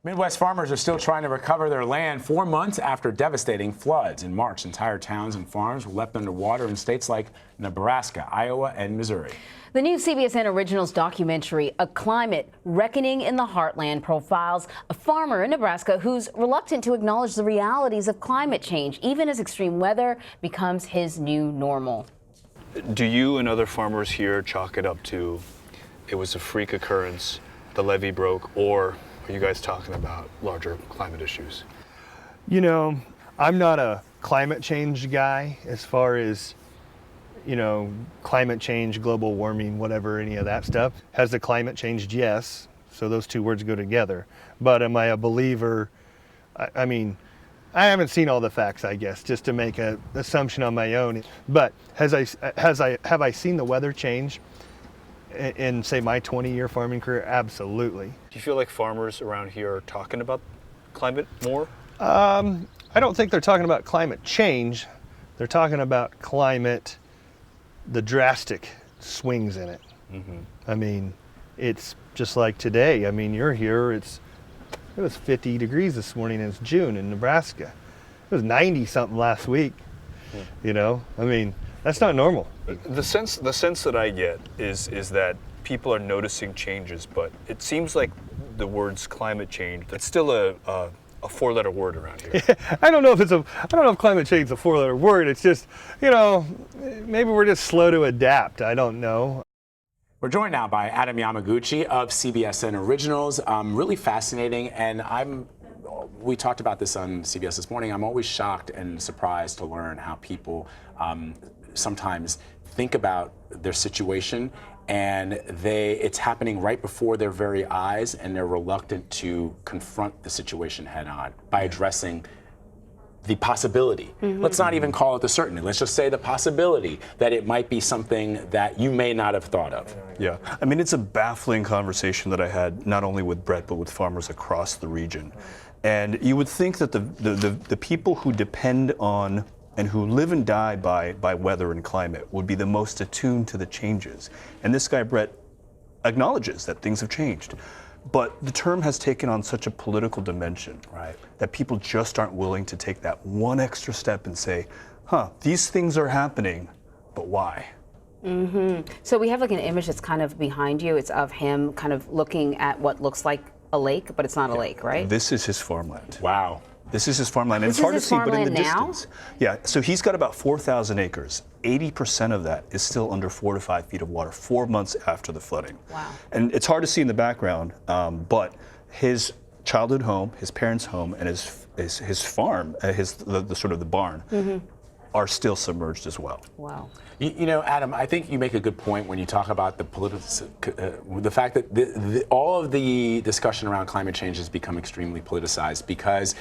Midwest farmers are still trying to recover their land 4 months after devastating floods. In March, entire towns and farms were left underwater in states like Nebraska, Iowa, and Missouri. The new CBSN Originals documentary, A Climate Reckoning in the Heartland, profiles a farmer in Nebraska who's reluctant to acknowledge the realities of climate change, even as extreme weather becomes his new normal. Do you and other farmers here chalk it up to it was a freak occurrence, the levee broke, or are you guys talking about larger climate issues? You know, I'm not a climate change guy as far as, you know, climate change, global warming, whatever, any of that stuff. Has the climate changed? Yes. So those two words go together. But am I a believer? I mean, I haven't seen all the facts, I guess, just to make an assumption on my own. But have I seen the weather change in, say, my 20-year farming career? Absolutely. Do you feel like farmers around here are talking about climate more? I don't think they're talking about climate change. They're talking about climate, the drastic swings in it. Mm-hmm. I mean, it's just like today. I mean, you're here, it was 50 degrees this morning, and it's June in Nebraska. It was 90-something last week, you know? I mean, that's not normal. The sense that I get is that people are noticing changes, but it seems like the words climate change, that's still a four-letter word around here. I don't know if climate change is a four-letter word. It's just, you know, maybe we're just slow to adapt. I don't know. We're joined now by Adam Yamaguchi of CBSN Originals. Really fascinating, and we talked about this on CBS this morning. I'm always shocked and surprised to learn how people sometimes think about their situation, and it's happening right before their very eyes, and they're reluctant to confront the situation head on by addressing the possibility. Mm-hmm. Let's not even call it the certainty. Let's just say the possibility that it might be something that you may not have thought of. Yeah, I mean, it's a baffling conversation that I had not only with Brett, but with farmers across the region. And you would think that the people who depend on and who live and die by weather and climate would be the most attuned to the changes. And this guy, Brett, acknowledges that things have changed. But the term has taken on such a political dimension, right, that people just aren't willing to take that one extra step and say, these things are happening, but why? Mm-hmm. So we have like an image that's kind of behind you. It's of him kind of looking at what looks like a lake, but it's not a lake, right? This is his farmland. Wow. This is his farmland, and it's hard to see, but in the distance. Yeah, so he's got about 4,000 acres. 80% of that is still under 4 to 5 feet of water 4 months after the flooding. Wow. And it's hard to see in the background, but his childhood home, his parents' home, and his farm, the sort of the barn, mm-hmm, are still submerged as well. Wow. You know, Adam, I think you make a good point when you talk about the fact that all of the discussion around climate change has become extremely politicized, because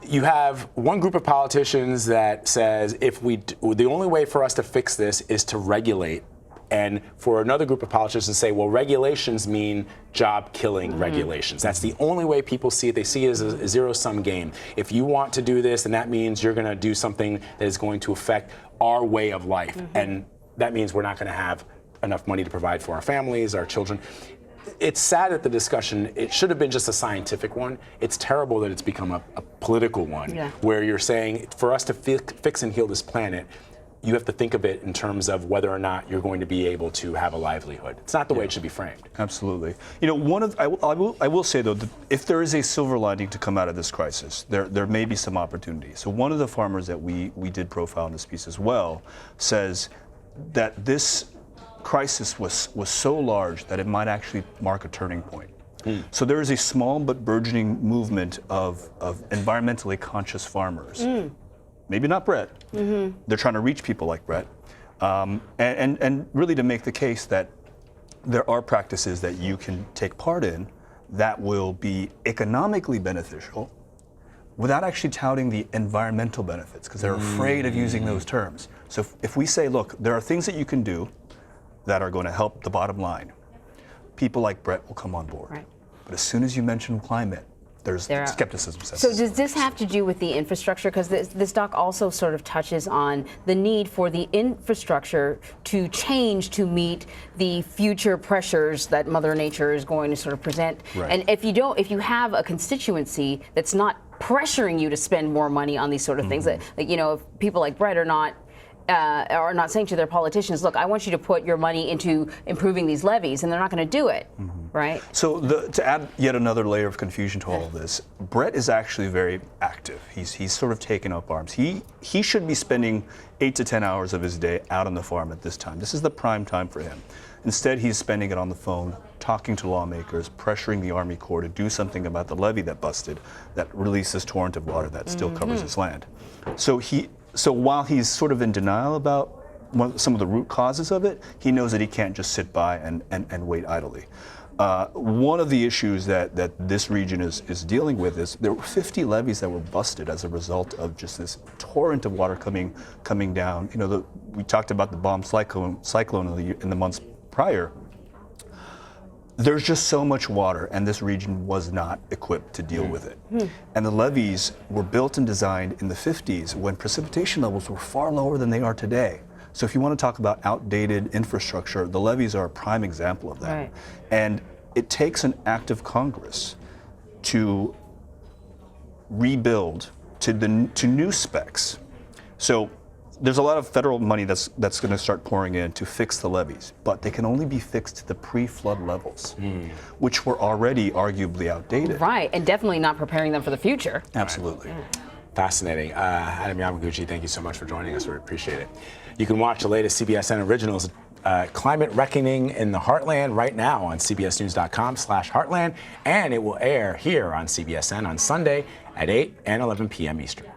you have one group of politicians that says the only way for us to fix this is to regulate, and for another group of politicians to say, well, regulations mean job-killing regulations. That's the only way people see it. They see it as a zero-sum game. If you want to do this, then that means you're going to do something that is going to affect our way of life, and that means we're not going to have enough money to provide for our families, our children. It's sad that the discussion, it should have been just a scientific one. It's terrible that it's become a political one, where you're saying, for us to fix and heal this planet, you have to think of it in terms of whether or not you're going to be able to have a livelihood. It's not the way it should be framed. Absolutely. You know, I will say, though, that if there is a silver lining to come out of this crisis, there may be some opportunity. So one of the farmers that we did profile in this piece as well says that this crisis was so large that it might actually mark a turning point. So there is a small but burgeoning movement of environmentally conscious farmers. Maybe not Brett. Mm-hmm. They're trying to reach people like Brett, and really to make the case that there are practices that you can take part in that will be economically beneficial without actually touting the environmental benefits, because they're afraid of using those terms. So if we say, look, there are things that you can do that are going to help the bottom line, people like Brett will come on board. Right. But as soon as you mention climate, there's skepticism. So does this have to do with the infrastructure? Because this doc also sort of touches on the need for the infrastructure to change to meet the future pressures that Mother Nature is going to sort of present. Right. And if you have a constituency that's not pressuring you to spend more money on these sort of things, that, like, you know, if people like Brett are not saying to their politicians, look, I want you to put your money into improving these levees, and they're not going to do it, right? So to add yet another layer of confusion to all of this, Brett is actually very active. He's sort of taken up arms. He should be spending 8 to 10 hours of his day out on the farm at this time. This is the prime time for him. Instead, he's spending it on the phone, talking to lawmakers, pressuring the Army Corps to do something about the levee that busted, that releases torrent of water that still covers his land. So while he's sort of in denial about some of the root causes of it, he knows that he can't just sit by and wait idly. One of the issues that this region is dealing with is there were 50 levees that were busted as a result of just this torrent of water coming down. You know, we talked about the bomb cyclone in the months prior. There's just so much water, and this region was not equipped to deal with it. And the levees were built and designed in the 50s when precipitation levels were far lower than they are today. So if you want to talk about outdated infrastructure, the levees are a prime example of that. Right. And it takes an act of Congress to rebuild to new specs. So there's a lot of federal money that's going to start pouring in to fix the levees, but they can only be fixed to the pre-flood levels, which were already arguably outdated. Right, and definitely not preparing them for the future. Absolutely. Fascinating. Adam Yamaguchi, thank you so much for joining us. We appreciate it. You can watch the latest CBSN originals, Climate Reckoning in the Heartland, right now on cbsnews.com/Heartland, and it will air here on CBSN on Sunday at 8 and 11 p.m. Eastern.